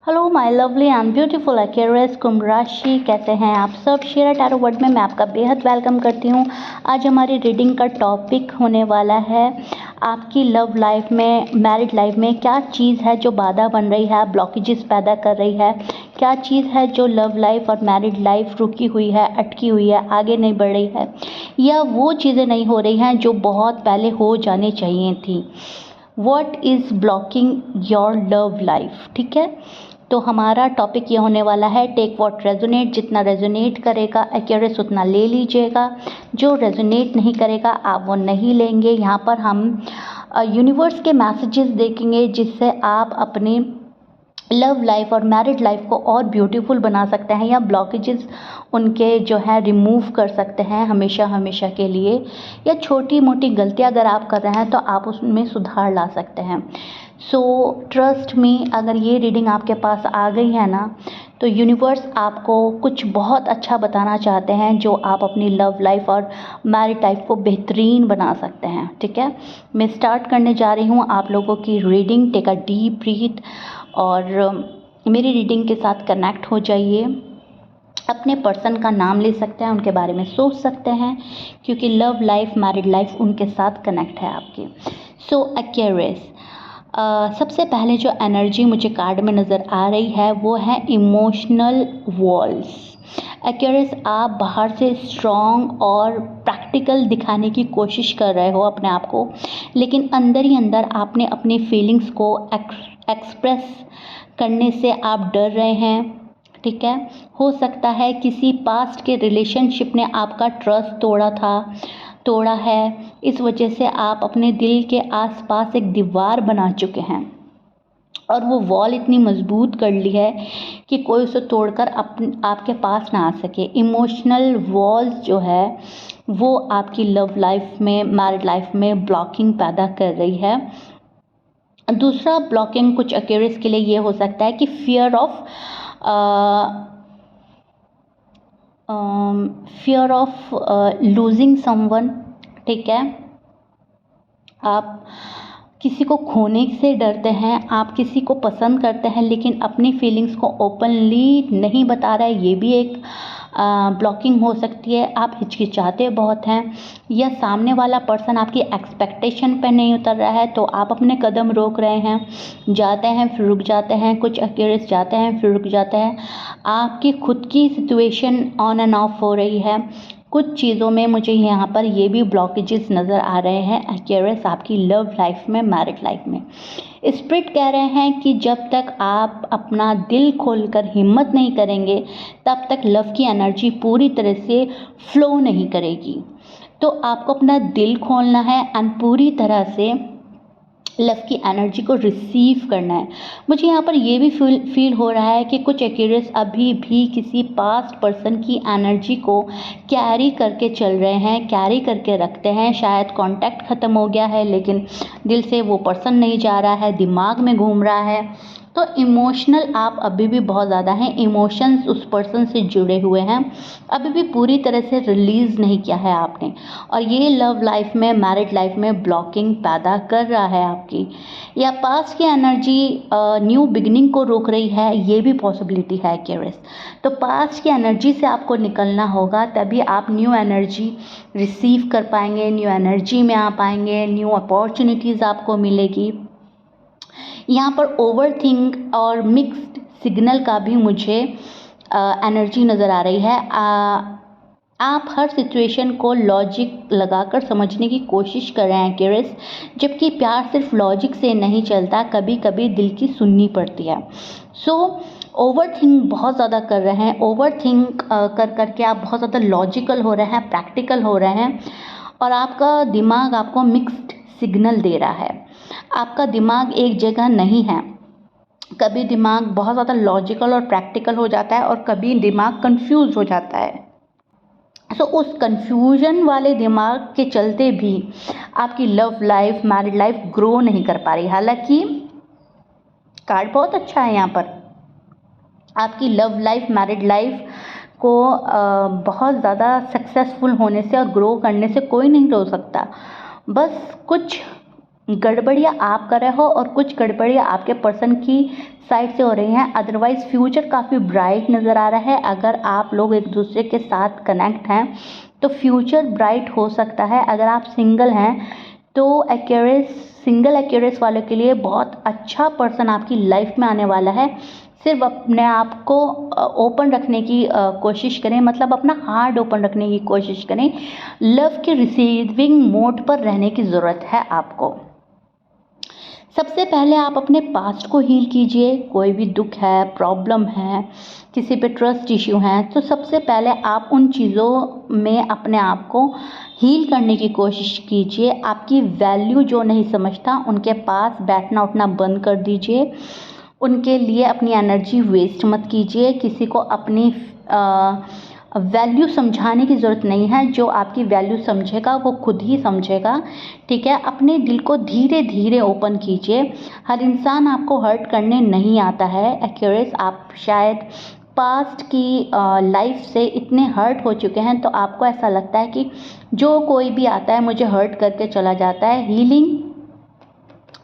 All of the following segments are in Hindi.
Hello my lovely and beautiful Aquarius Kumbh राशि, कैसे हैं आप सब। शेयर टैरो वर्ड में मैं आपका बेहद वेलकम करती हूं। आज हमारी रीडिंग का टॉपिक होने वाला है आपकी लव लाइफ में, मैरिड लाइफ में क्या चीज़ है जो बाधा बन रही है, ब्लॉकेजेस पैदा कर रही है। क्या चीज़ है जो लव लाइफ और मैरिड लाइफ रुकी हुई है, अटकी हुई है, आगे नहीं बढ़ रही है, या वो चीज़ें नहीं हो रही हैं जो बहुत पहले हो जानी चाहिए थी। What is blocking your love life, ठीक है। तो हमारा टॉपिक ये होने वाला है टेक व्हाट रेजोनेट। जितना रेजोनेट करेगा एक्यूरेस उतना ले लीजिएगा, जो रेजोनेट नहीं करेगा आप वो नहीं लेंगे। यहाँ पर हम यूनिवर्स के मैसेजेस देखेंगे जिससे आप अपनी लव लाइफ और मैरिड लाइफ को और ब्यूटीफुल बना सकते हैं, या ब्लॉकेजेस उनके जो है रिमूव कर सकते हैं हमेशा हमेशा के लिए। या छोटी मोटी गलतियां अगर आप कर रहे हैं तो आप उसमें सुधार ला सकते हैं। सो ट्रस्ट मी, अगर ये रीडिंग आपके पास आ गई है ना, तो यूनिवर्स आपको कुछ बहुत अच्छा बताना चाहते हैं जो आप अपनी लव लाइफ और मैरिड लाइफ को बेहतरीन बना सकते हैं, ठीक है। मैं स्टार्ट करने जा रही हूँ आप लोगों की reading. Take a deep breath और मेरी रीडिंग के साथ कनेक्ट हो जाइए। अपने पर्सन का नाम ले सकते हैं, उनके बारे में सोच सकते हैं, क्योंकि लव लाइफ मैरिड लाइफ उनके साथ कनेक्ट है आपकी। सो एक्वेरियस, सबसे पहले जो एनर्जी मुझे कार्ड में नज़र आ रही है वो है इमोशनल वॉल्स। एक्वेरियस, आप बाहर से स्ट्रॉन्ग और प्रैक्टिकल दिखाने की कोशिश कर रहे हो अपने आप को, लेकिन अंदर ही अंदर आपने अपनी फीलिंग्स को एक्सप्रेस करने से आप डर रहे हैं, ठीक है। हो सकता है किसी पास्ट के रिलेशनशिप ने आपका ट्रस्ट तोड़ा है। इस वजह से आप अपने दिल के आसपास एक दीवार बना चुके हैं और वो वॉल इतनी मजबूत कर ली है कि कोई उसे तोड़कर आपके पास ना आ सके। इमोशनल वॉल्स जो है वो आपकी लव लाइफ में, मैरिड लाइफ में ब्लॉकिंग पैदा कर रही है। दूसरा ब्लॉकिंग कुछ एक्वेरियस के लिए ये हो सकता है कि फियर ऑफ लूजिंग समवन, ठीक है। आप किसी को खोने से डरते हैं, आप किसी को पसंद करते हैं लेकिन अपनी फीलिंग्स को ओपनली नहीं बता रहे, ये भी एक ब्लॉकिंग हो सकती है। आप हिचकिचाते बहुत हैं, या सामने वाला पर्सन आपकी एक्सपेक्टेशन पर नहीं उतर रहा है तो आप अपने कदम रोक रहे हैं, जाते हैं फिर रुक जाते हैं। कुछ एक्वेरियस जाते हैं फिर रुक जाते हैं। आपकी खुद की सिचुएशन ऑन एंड ऑफ हो रही है। कुछ चीज़ों में मुझे यहाँ पर ये भी ब्लॉकेजेस नज़र आ रहे हैं एक्वेरियस आपकी लव लाइफ में, मैरिड लाइफ में। स्पिरिट कह रहे हैं कि जब तक आप अपना दिल खोलकर हिम्मत नहीं करेंगे तब तक लव की एनर्जी पूरी तरह से फ्लो नहीं करेगी। तो आपको अपना दिल खोलना है एंड पूरी तरह से लव की एनर्जी को रिसीव करना है। मुझे यहाँ पर ये भी फील हो रहा है कि कुछ एक्वेरियस अभी भी किसी पास्ट पर्सन की एनर्जी को कैरी करके चल रहे हैं, कैरी करके रखते हैं। शायद कांटेक्ट ख़त्म हो गया है लेकिन दिल से वो पर्सन नहीं जा रहा है, दिमाग में घूम रहा है। तो इमोशनल आप अभी भी बहुत ज़्यादा हैं, इमोशंस उस पर्सन से जुड़े हुए हैं, अभी भी पूरी तरह से रिलीज़ नहीं किया है आपने, और ये लव लाइफ में, मैरिड लाइफ में ब्लॉकिंग पैदा कर रहा है आपकी। या पास्ट की एनर्जी न्यू बिगिनिंग को रोक रही है, ये भी पॉसिबिलिटी है एक्वेरियस। तो पास्ट की एनर्जी से आपको निकलना होगा, तभी आप न्यू एनर्जी रिसीव कर पाएंगे, न्यू एनर्जी में आ पाएंगे, न्यू अपॉर्चुनिटीज़ आपको मिलेगी। यहाँ पर ओवरथिंक और मिक्स्ड सिग्नल का भी मुझे एनर्जी नज़र आ रही है। आप हर सिचुएशन को लॉजिक लगाकर समझने की कोशिश कर रहे हैं एक्वेरियस, जबकि प्यार सिर्फ लॉजिक से नहीं चलता, कभी कभी दिल की सुननी पड़ती है। सो ओवरथिंक बहुत ज़्यादा कर रहे हैं, ओवरथिंक कर करके आप बहुत ज़्यादा लॉजिकल हो रहे हैं, प्रैक्टिकल हो रहे हैं, और आपका दिमाग आपको मिक्स्ड सिग्नल दे रहा है। आपका दिमाग एक जगह नहीं है, कभी दिमाग बहुत ज़्यादा लॉजिकल और प्रैक्टिकल हो जाता है और कभी दिमाग कंफ्यूज हो जाता है। सो उस कंफ्यूजन वाले दिमाग के चलते भी आपकी love life, married life grow नहीं कर पा रही। हालांकि कार्ड बहुत अच्छा है, यहाँ पर आपकी लव लाइफ, मैरिड लाइफ को बहुत ज़्यादा सक्सेसफुल होने से और ग्रो करने से कोई नहीं रोक सकता। बस कुछ गड़बड़ियाँ आप कर रहे हो और कुछ गड़बड़ियाँ आपके पर्सन की साइड से हो रही हैं। अदरवाइज़ फ्यूचर काफ़ी ब्राइट नज़र आ रहा है। अगर आप लोग एक दूसरे के साथ कनेक्ट हैं तो फ्यूचर ब्राइट हो सकता है। अगर आप सिंगल हैं तो सिंगल एक्यूरेस वालों के लिए बहुत अच्छा पर्सन आपकी लाइफ में आने वाला है। सिर्फ अपने आप को ओपन रखने की कोशिश करें, मतलब अपना हार्ट ओपन रखने की कोशिश करें। लव के रिसीविंग मोड पर रहने की ज़रूरत है आपको। सबसे पहले आप अपने पास्ट को हील कीजिए। कोई भी दुख है, प्रॉब्लम है, किसी पे ट्रस्ट इश्यू है, तो सबसे पहले आप उन चीज़ों में अपने आप को हील करने की कोशिश कीजिए। आपकी वैल्यू जो नहीं समझता उनके पास बैठना उठना बंद कर दीजिए। उनके लिए अपनी एनर्जी वेस्ट मत कीजिए। किसी को अपनी वैल्यू समझाने की ज़रूरत नहीं है। जो आपकी वैल्यू समझेगा वो खुद ही समझेगा, ठीक है। अपने दिल को धीरे धीरे ओपन कीजिए। हर इंसान आपको हर्ट करने नहीं आता है एक्यूरेस। आप शायद पास्ट की लाइफ से इतने हर्ट हो चुके हैं तो आपको ऐसा लगता है कि जो कोई भी आता है मुझे हर्ट करके चला जाता है। हीलिंग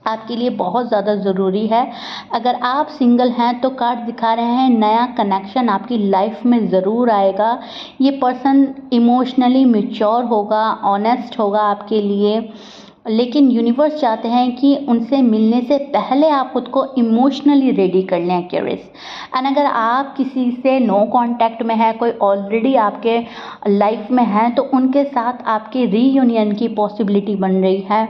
आपके लिए बहुत ज़्यादा ज़रूरी है। अगर आप सिंगल हैं तो कार्ड दिखा रहे हैं नया कनेक्शन आपकी लाइफ में ज़रूर आएगा। ये पर्सन इमोशनली मैच्योर होगा, ऑनेस्ट होगा आपके लिए, लेकिन यूनिवर्स चाहते हैं कि उनसे मिलने से पहले आप खुद को इमोशनली रेडी कर लें एक्यूरेस। एंड अगर आप किसी से नो कांटेक्ट में है, कोई ऑलरेडी आपके लाइफ में है, तो उनके साथ आपके रीयूनियन की पॉसिबिलिटी बन रही है।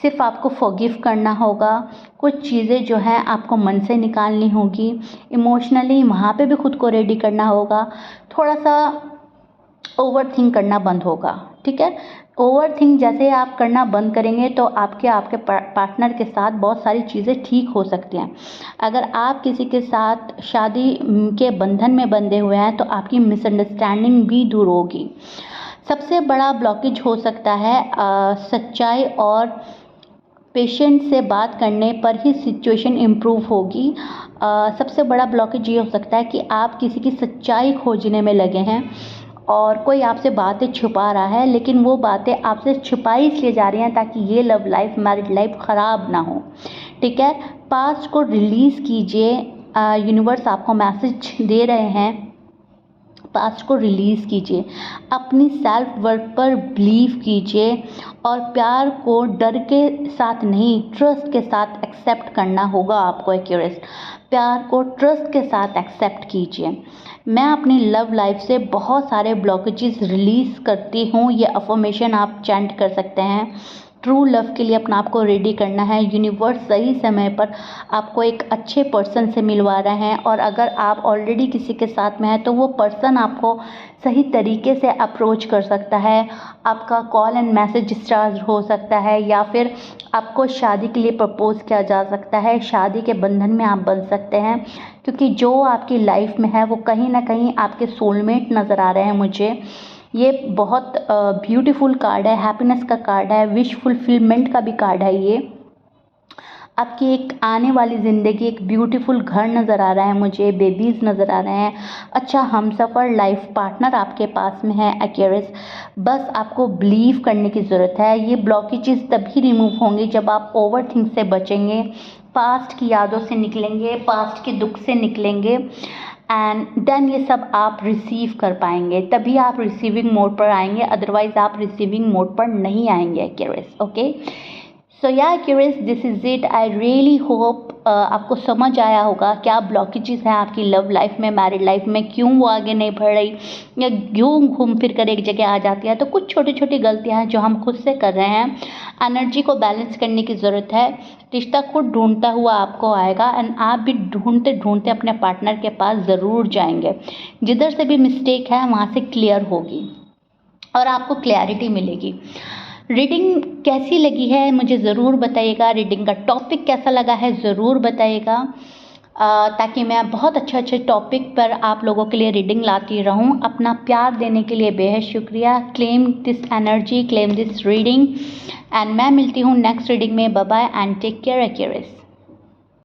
सिर्फ आपको फॉरगिव करना होगा। कुछ चीज़ें जो हैं आपको मन से निकालनी होगी। इमोशनली वहाँ पे भी खुद को रेडी करना होगा। थोड़ा सा ओवर थिंक करना बंद होगा, ठीक है। ओवर थिंक जैसे आप करना बंद करेंगे तो आपके पार्टनर के साथ बहुत सारी चीज़ें ठीक हो सकती हैं। अगर आप किसी के साथ शादी के बंधन में बंधे हुए हैं तो आपकी मिसअंडरस्टैंडिंग भी दूर होगी। सबसे बड़ा ब्लॉकेज हो सकता है सच्चाई और पेशेंट से बात करने पर ही सिचुएशन इम्प्रूव होगी। सबसे बड़ा ब्लॉकेज ये हो सकता है कि आप किसी की सच्चाई खोजने में लगे हैं और कोई आपसे बातें छुपा रहा है, लेकिन वो बातें आपसे छुपाई इसलिए जा रही हैं ताकि ये लव लाइफ, मैरिड लाइफ ख़राब ना हो, ठीक है। पास्ट को रिलीज़ कीजिए। यूनिवर्स आपको मैसेज दे रहे हैं, पास्ट को रिलीज़ कीजिए। अपनी सेल्फ वर्थ पर बिलीव कीजिए और प्यार को डर के साथ नहीं, ट्रस्ट के साथ एक्सेप्ट करना होगा आपको एक्यूरेस। प्यार को ट्रस्ट के साथ एक्सेप्ट कीजिए। मैं अपनी लव लाइफ से बहुत सारे ब्लॉकेजेस रिलीज़ करती हूँ। ये अफर्मेशन आप चैंट कर सकते हैं। ट्रू लव के लिए अपना आपको रेडी करना है। यूनिवर्स सही समय पर आपको एक अच्छे पर्सन से मिलवा रहे हैं और अगर आप ऑलरेडी किसी के साथ में हैं तो वो पर्सन आपको सही तरीके से अप्रोच कर सकता है। आपका कॉल एंड मैसेज स्टार्ट हो सकता है या फिर आपको शादी के लिए प्रपोज़ किया जा सकता है। शादी के बंधन में आप बन सकते हैं क्योंकि जो आपकी लाइफ में है वो कहीं ना कहीं आपके सोलमेट नज़र आ रहे हैं मुझे। ये बहुत ब्यूटीफुल कार्ड है, हैप्पीनेस का कार्ड है, विश फुलफिलमेंट का भी कार्ड है। ये आपकी एक आने वाली ज़िंदगी, एक ब्यूटीफुल घर नज़र आ रहा है मुझे, बेबीज़ नज़र आ रहे हैं, अच्छा हमसफ़र लाइफ पार्टनर आपके पास में है एक्यूरेस। बस आपको बिलीव करने की ज़रूरत है। ये ब्लॉकेजेस तभी रिमूव होंगे जब आप ओवर थिंक से बचेंगे, पास्ट की यादों से निकलेंगे, पास्ट के दुख से निकलेंगे एंड देन ये सब आप रिसीव कर पाएंगे। तभी आप रिसीविंग मोड पर आएंगे, अदरवाइज आप रिसीविंग मोड पर नहीं आएंगे एक्यूरेस। ओके, सो या Accuris, this is it. I really hope आपको समझ आया होगा क्या ब्लॉकेजेस हैं आपकी लव लाइफ में, मैरिड लाइफ में, क्यों वो आगे नहीं बढ़ रही या क्यों घूम फिर कर एक जगह आ जाती है। तो कुछ छोटी छोटी गलतियां हैं जो हम खुद से कर रहे हैं। एनर्जी को बैलेंस करने की ज़रूरत है। रिश्ता खुद ढूंढता हुआ आपको आएगा एंड आप भी ढूंढते ढूंढते अपने पार्टनर के पास ज़रूर जाएंगे। जिधर से भी मिस्टेक है वहाँ से क्लियर होगी और आपको क्लैरिटी मिलेगी। रीडिंग कैसी लगी है मुझे ज़रूर बताइएगा। रीडिंग का टॉपिक कैसा लगा है ज़रूर बताइएगा, ताकि मैं बहुत अच्छे टॉपिक पर आप लोगों के लिए रीडिंग लाती रहूं। अपना प्यार देने के लिए बेहद शुक्रिया। Claim this energy, claim this reading and मैं मिलती हूं नेक्स्ट रीडिंग में। Bye bye and take care Accuris.